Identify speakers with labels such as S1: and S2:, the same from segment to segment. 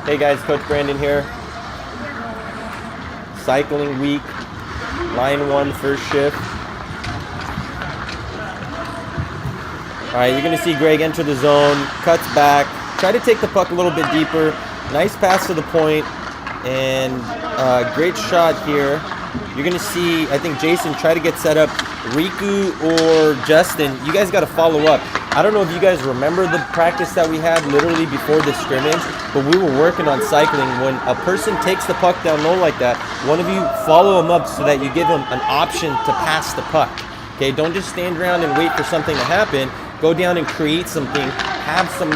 S1: Hey guys, Coach Brandon here. Cycling week, line 1 first shift. Alright, you're going to see Greg enter the zone, cuts back, try to take the puck a little bit deeper. Nice pass to the point, and great shot here. You're going to see, I think, Jason try to get set up. Riku or Justin, you guys got to follow up. I don't know if you guys remember the practice that we had literally before this scrimmage, but we were working on cycling. When a person takes the puck down low like that, one of you follow them up so that you give them an option to pass the puck. Okay, don't just stand around and wait for something to happen. Go down and create something. Have some,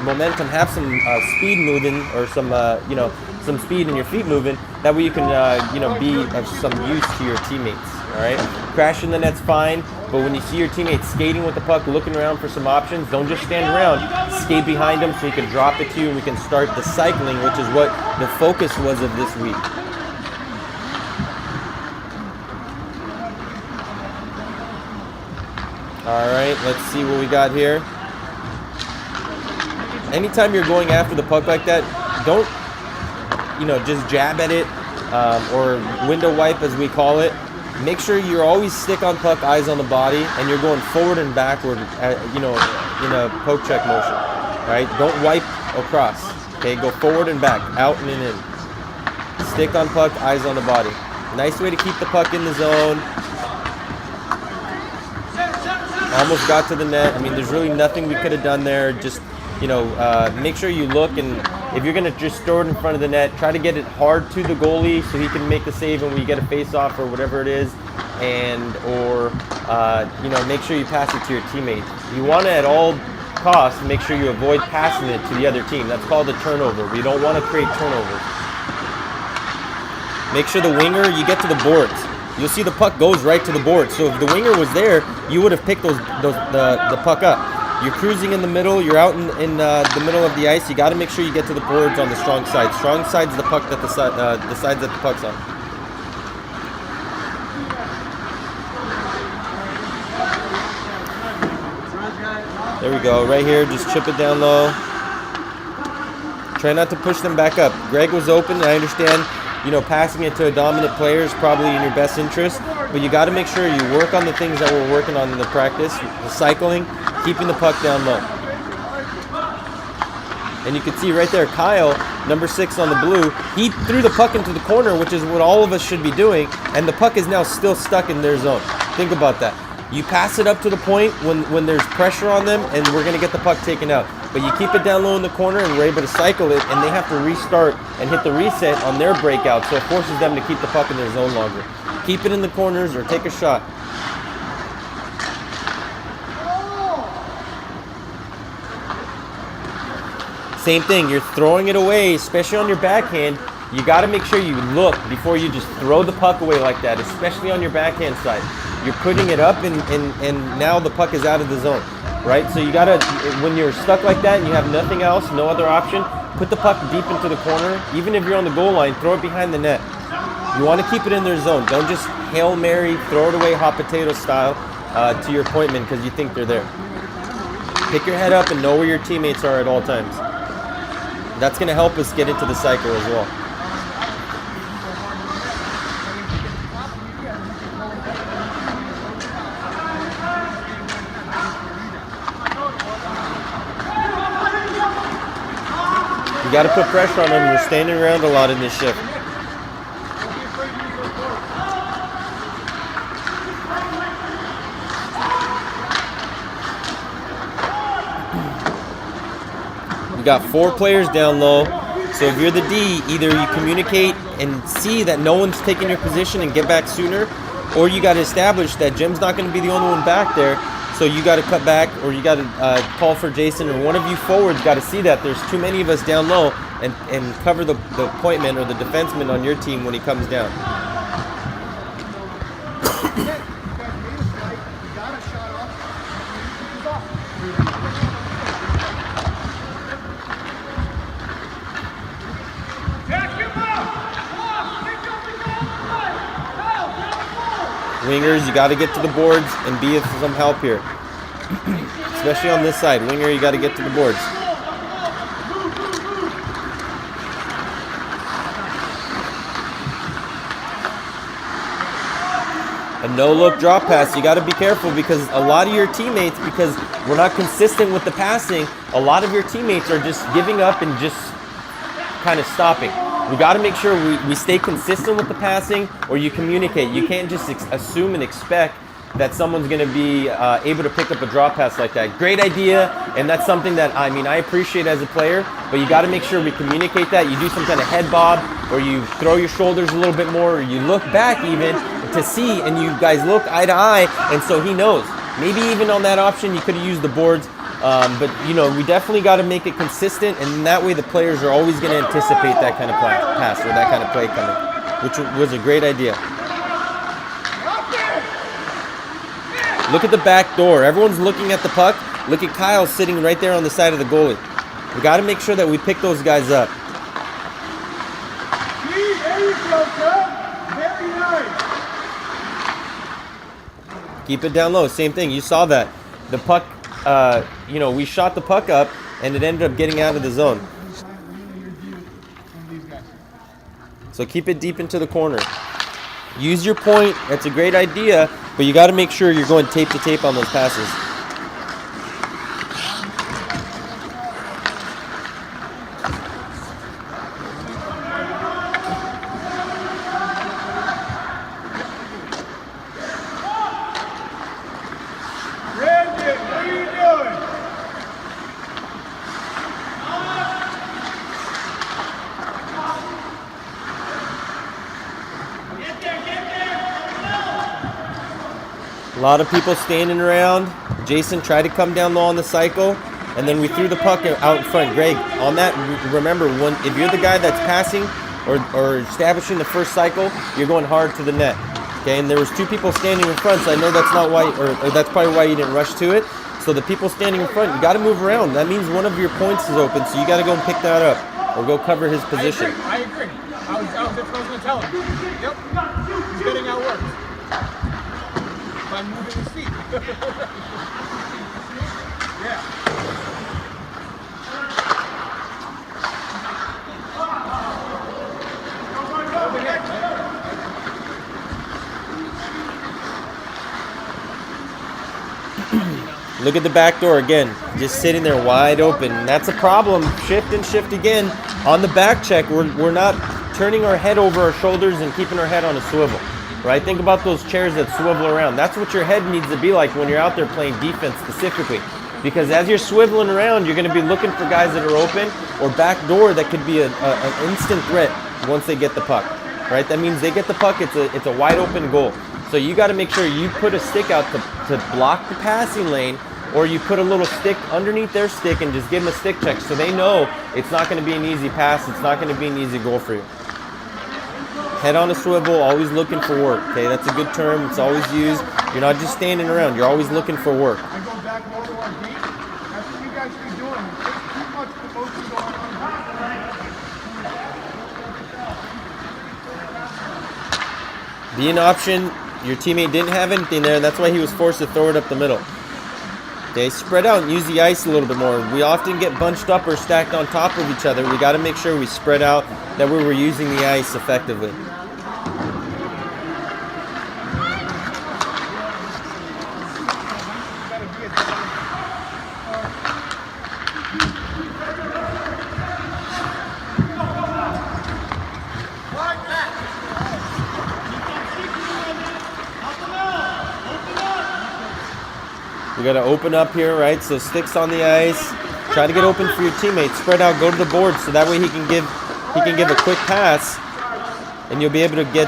S1: momentum. Have some speed moving, or some, some speed in your feet moving. That way you can, be of some use to your teammates. All right, crashing the net's fine, but when you see your teammates skating with the puck, looking around for some options, don't just stand around. Skate behind them so you can drop it to you, and we can start the cycling, which is what the focus was of this week. All right, let's see what we got here. Anytime you're going after the puck like that, don't, just jab at it, or window wipe as we call it. Make sure you're always stick on puck, eyes on the body, and you're going forward and backward, in a poke check motion. All right, don't wipe across. Okay, go forward and back, out and in. Stick on puck, eyes on the body. Nice way to keep the puck in the zone. Almost got to the net. I mean, there's really nothing we could have done there. Just, make sure you look, and if you're going to just throw it in front of the net, try to get it hard to the goalie so he can make the save when we get a face-off or whatever it is, or make sure you pass it to your teammates. You want to, at all costs, make sure you avoid passing it to the other team. That's called a turnover. We don't want to create turnovers. Make sure the winger, you get to the boards. You'll see the puck goes right to the board. So if the winger was there, you would have picked the puck up. You're cruising in the middle. You're out in the middle of the ice. You got to make sure you get to the boards on the strong side. Strong side's the puck that the sides that the puck's on. There we go. Right here, just chip it down low. Try not to push them back up. Greg was open. I understand. Passing it to a dominant player is probably in your best interest, but you got to make sure you work on the things that we're working on in the practice, the cycling, keeping the puck down low. And you can see right there, Kyle, number 6 on the blue, he threw the puck into the corner, which is what all of us should be doing, and the puck is now still stuck in their zone. Think about that. You pass it up to the point when there's pressure on them, and we're going to get the puck taken out. But you keep it down low in the corner, and we're able to cycle it, and they have to restart and hit the reset on their breakout, so it forces them to keep the puck in their zone longer. Keep it in the corners or take a shot. Same thing, you're throwing it away, especially on your backhand. You got to make sure you look before you just throw the puck away like that, especially on your backhand side. You're putting it up, and now the puck is out of the zone, right? So you got to, when you're stuck like that and you have nothing else, no other option, put the puck deep into the corner. Even if you're on the goal line, throw it behind the net. You want to keep it in their zone. Don't just Hail Mary, throw it away hot potato style to your point man because you think they're there. Pick your head up and know where your teammates are at all times. That's going to help us get into the cycle as well. You got to put pressure on them. We're standing around a lot in this shift. We got 4 players down low. So if you're the D, either you communicate and see that no one's taking your position and get back sooner, or you got to establish that Jim's not going to be the only one back there. So you got to cut back, or you got to call for Jason, or one of you forwards got to see that there's too many of us down low and cover the point man or the defenseman on your team when he comes down. Wingers, you got to get to the boards and be of some help here. Especially on this side. Winger, you got to get to the boards. no-look drop pass. You got to be careful because a lot of your teammates, because we're not consistent with the passing, a lot of your teammates are just giving up and just kind of stopping. We got to make sure we stay consistent with the passing, or you communicate. You can't just assume and expect that someone's going to be able to pick up a drop pass like that. Great idea, and that's something that, I mean, I appreciate as a player, but you got to make sure we communicate that. You do some kind of head bob, or you throw your shoulders a little bit more, or you look back even to see, and you guys look eye to eye, and so he knows. Maybe even on that option, you could have used the boards, but, you know, we definitely got to make it consistent, and that way the players are always going to anticipate that kind of pass or that kind of play coming, which was a great idea. Look at the back door. Everyone's looking at the puck. Look at Kyle sitting right there on the side of the goalie. We got to make sure that we pick those guys up.
S2: There you go, very nice.
S1: Keep it down low. Same thing. You saw that. The puck, you know, we shot the puck up, and it ended up getting out of the zone. So keep it deep into the corner. Use your point. That's a great idea, but you got to make sure you're going tape to tape on those passes.
S2: Brandon, what are you doing?
S1: A lot of people standing around. Jason tried to come down low on the cycle, and then we threw the puck out in front. Greg, on that, remember, if you're the guy that's passing or establishing the first cycle, you're going hard to the net. Okay, and there was two people standing in front, so I know that's not why, or that's probably why you didn't rush to it. So the people standing in front, you got to move around. That means one of your points is open, so you got to go and pick that up or go cover his position.
S2: I agree. That's what I was going to tell him. Yep. He's getting outworked by moving his feet. Yeah.
S1: Look at the back door again, just sitting there wide open. That's a problem. Shift and shift again. On the back check, we're not turning our head over our shoulders and keeping our head on a swivel, right? Think about those chairs that swivel around. That's what your head needs to be like when you're out there playing defense specifically. Because as you're swiveling around, you're going to be looking for guys that are open or back door that could be an instant threat once they get the puck, right? That means they get the puck, it's a wide open goal. So you got to make sure you put a stick out to block the passing lane, or you put a little stick underneath their stick and just give them a stick check so they know it's not going to be an easy pass, it's not going to be an easy goal for you. Head on a swivel, always looking for work, okay? That's a good term, it's always used. You're not just standing around, you're always looking for work.
S2: I go back more to our gate. That's what you guys should be doing. Take too much promotion going on.
S1: Be an option. Your teammate didn't have anything there, and that's why he was forced to throw it up the middle. Okay, spread out and use the ice a little bit more. We often get bunched up or stacked on top of each other. We got to make sure we spread out, that we were using the ice effectively. We got to open up here, right? So sticks on the ice. Try to get open for your teammates. Spread out, go to the board, so that way he can give a quick pass, and you'll be able to get,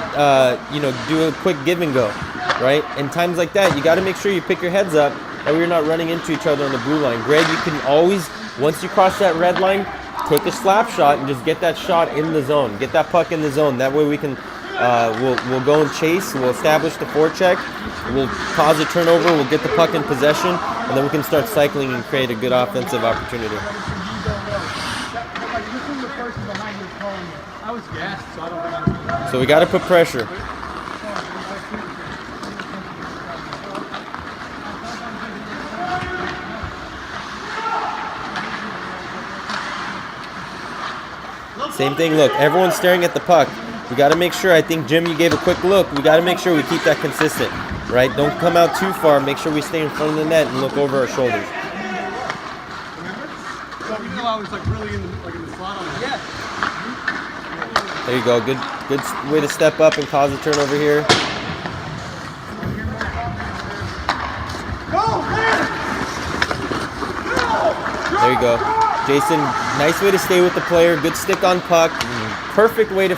S1: do a quick give and go, right? In times like that, you got to make sure you pick your heads up, that way you're not running into each other on the blue line. Greg, you can always, once you cross that red line, take a slap shot and just get that shot in the zone. Get that puck in the zone. That way we can. We'll go and chase, we'll establish the forecheck, we'll cause a turnover, we'll get the puck in possession, and then we can start cycling and create a good offensive opportunity. So we got to put pressure. Same thing, look, everyone's staring at the puck. we got to make sure, I think, Jim, you gave a quick look. We got to make sure we keep that consistent, right? Don't come out too far. Make sure we stay in front of the net and look over our shoulders.
S2: So even though I was like really in the slot on it.
S1: There you go. Good way to step up and cause a turnover here. There you go. Jason, nice way to stay with the player. Good stick on puck. Perfect way to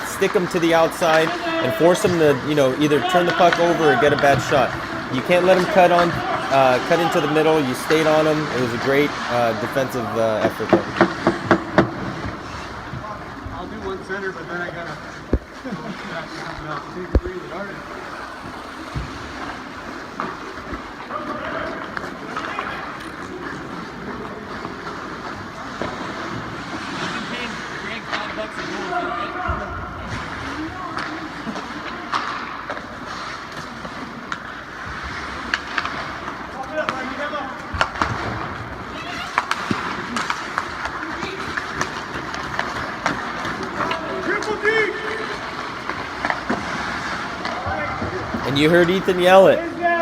S1: stick him to the outside and force him to, either turn the puck over or get a bad shot. You can't let him cut into the middle. You stayed on him. It was a great defensive effort there.
S2: I'll do one center, but then I gotta take a breather. All right.
S1: And you heard Ethan yell it,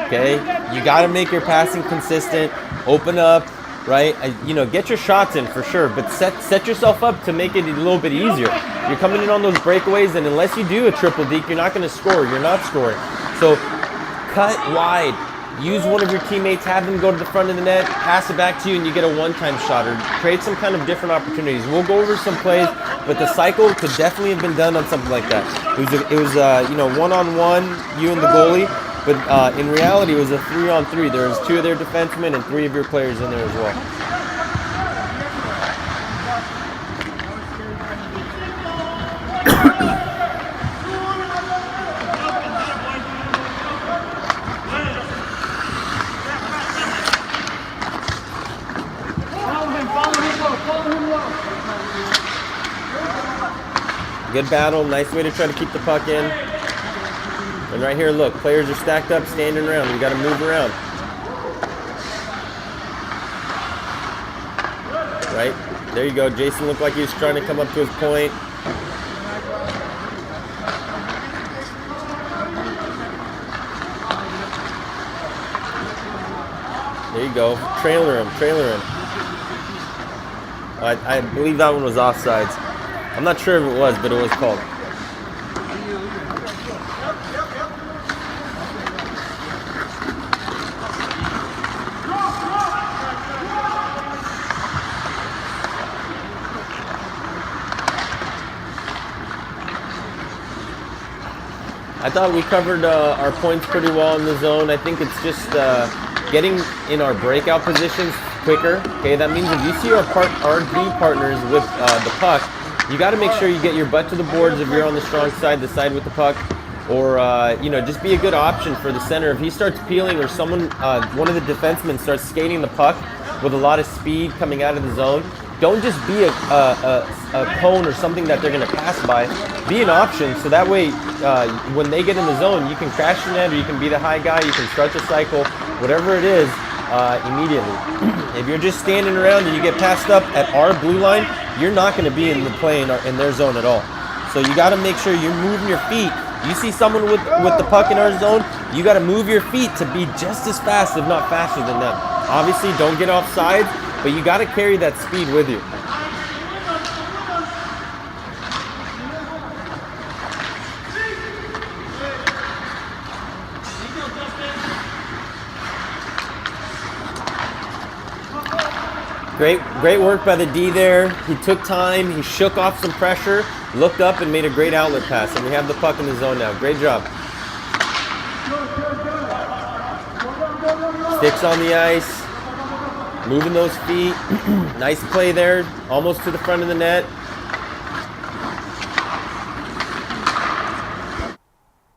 S1: okay? You got to make your passing consistent, open up, right? Get your shots in for sure, but set yourself up to make it a little bit easier. You're coming in on those breakaways, and unless you do a triple deke, you're not going to score. You're not scoring. So cut wide. Use one of your teammates, have them go to the front of the net, pass it back to you, and you get a one-time shot, or create some kind of different opportunities. We'll go over some plays, but the cycle could definitely have been done on something like that. It was one-on-one, you and the goalie, but in reality, it was a 3-on-3. There was 2 of their defensemen and 3 of your players in there as well. Good battle, nice way to try to keep the puck in. And right here, look, players are stacked up, standing around. We got to move around. Right, there you go. Jason looked like he was trying to come up to his point. There you go. Trailer him. I believe that one was offsides. I'm not sure if it was, but it was called. I thought we covered our points pretty well in the zone. I think it's just getting in our breakout positions quicker. Okay, that means if you see our D partners with the puck, you got to make sure you get your butt to the boards if you're on the strong side, the side with the puck, or just be a good option for the center. If he starts peeling, or one of the defensemen starts skating the puck with a lot of speed coming out of the zone, don't just be a cone or something that they're going to pass by. Be an option, so that way when they get in the zone, you can crash the net, or you can be the high guy, you can start the cycle, whatever it is, immediately. If you're just standing around and you get passed up at our blue line, you're not going to be in the play in their zone at all. So you got to make sure you're moving your feet. You see someone with the puck in our zone, you got to move your feet to be just as fast, if not faster than them. Obviously, don't get off sides, but you got to carry that speed with you. Great work by the D there. He took time, he shook off some pressure, looked up and made a great outlet pass, and we have the puck in the zone now. Great job. Sticks on the ice, moving those feet. Nice play there, almost to the front of the net.